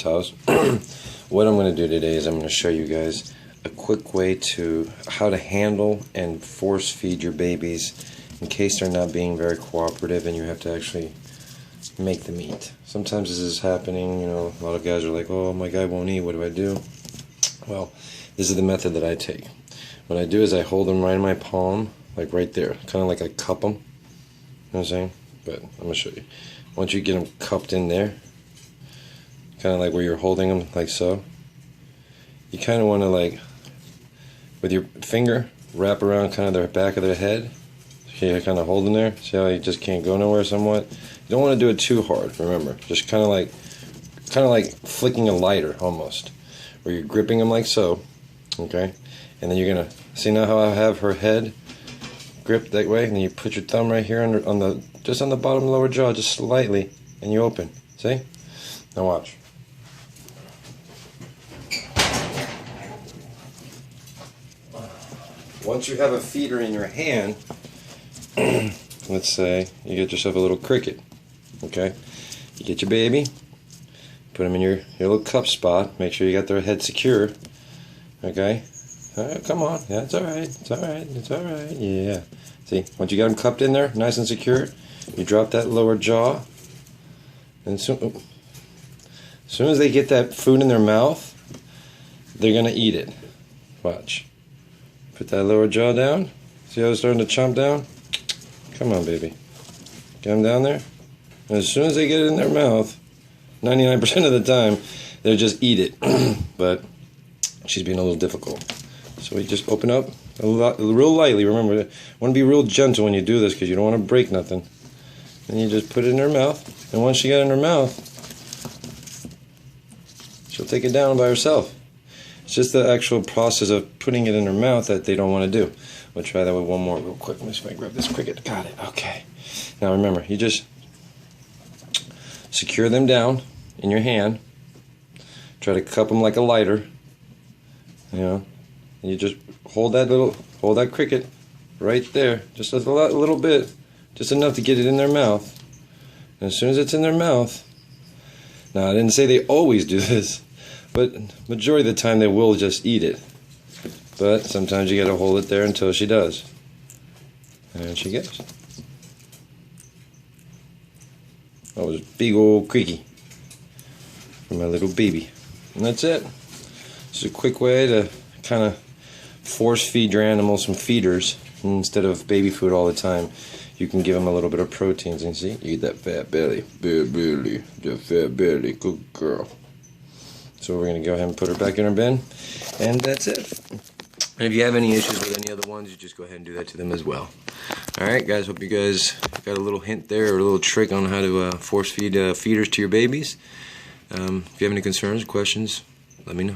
towels. What I'm going to do today is I'm going to show you guys a quick way to how to handle and force feed your babies in case they're not being very cooperative and you have to actually make them eat. Sometimes this is happening, you know, a lot of guys are like, oh, my guy won't eat, what do I do? Well, this is the method that I take. What I do is I hold them right in my palm, like right there, kind of like I cup them. You know what I'm saying? But I'm going to show you. Once you get them cupped in there, kind of like where you're holding them, like so, you kind of want to, like, with your finger, wrap around kind of their back of their head. Okay, you're kind of holding there. See how you just can't go nowhere somewhat? You don't want to do it too hard, remember. Just kind of like flicking a lighter, almost. Where you're gripping them like so, okay? And then you're going to, see now how I have her head gripped that way? And then you put your thumb right here just on the bottom lower jaw, just slightly, and you open. See? Now watch. Once you have a feeder in your hand, let's say you get yourself a little cricket, okay? You get your baby, put them in your little cup spot, make sure you got their head secure, okay? All right, come on, yeah, it's alright, it's alright, it's alright, yeah. See, once you got them cupped in there, nice and secure, you drop that lower jaw, and as soon as they get that food in their mouth, they're going to eat it. Watch. Put that lower jaw down. See how it's starting to chomp down? Come on, baby. Get them down there. And as soon as they get it in their mouth, 99% of the time, they'll just eat it. But she's being a little difficult. So we just open up real lightly. Remember, you want to be real gentle when you do this because you don't want to break nothing. And you just put it in her mouth. And once she got it in her mouth, she'll take it down by herself. It's just the actual process of putting it in her mouth that they don't want to do. We'll try that with one more real quick. Let me see if I can grab this cricket. Got it. Okay. Now remember, you just secure them down in your hand. Try to cup them like a lighter. You know. And you just hold that cricket right there. Just a little bit. Just enough to get it in their mouth. And as soon as it's in their mouth, now I didn't say they always do this, but majority of the time they will just eat it. But sometimes you gotta hold it there until she does. And she goes. That was a big old creaky for my little baby. And that's it. It's a quick way to kind of force feed your animals some feeders instead of baby food all the time. You can give them a little bit of proteins, and see, you get that fat belly, that fat belly, good girl. So we're going to go ahead and put her back in her bin, and that's it. And if you have any issues with any other ones, you just go ahead and do that to them as well. Alright guys, hope you guys got a little hint there, or a little trick on how to force feed feeders to your babies. If you have any concerns or questions, let me know.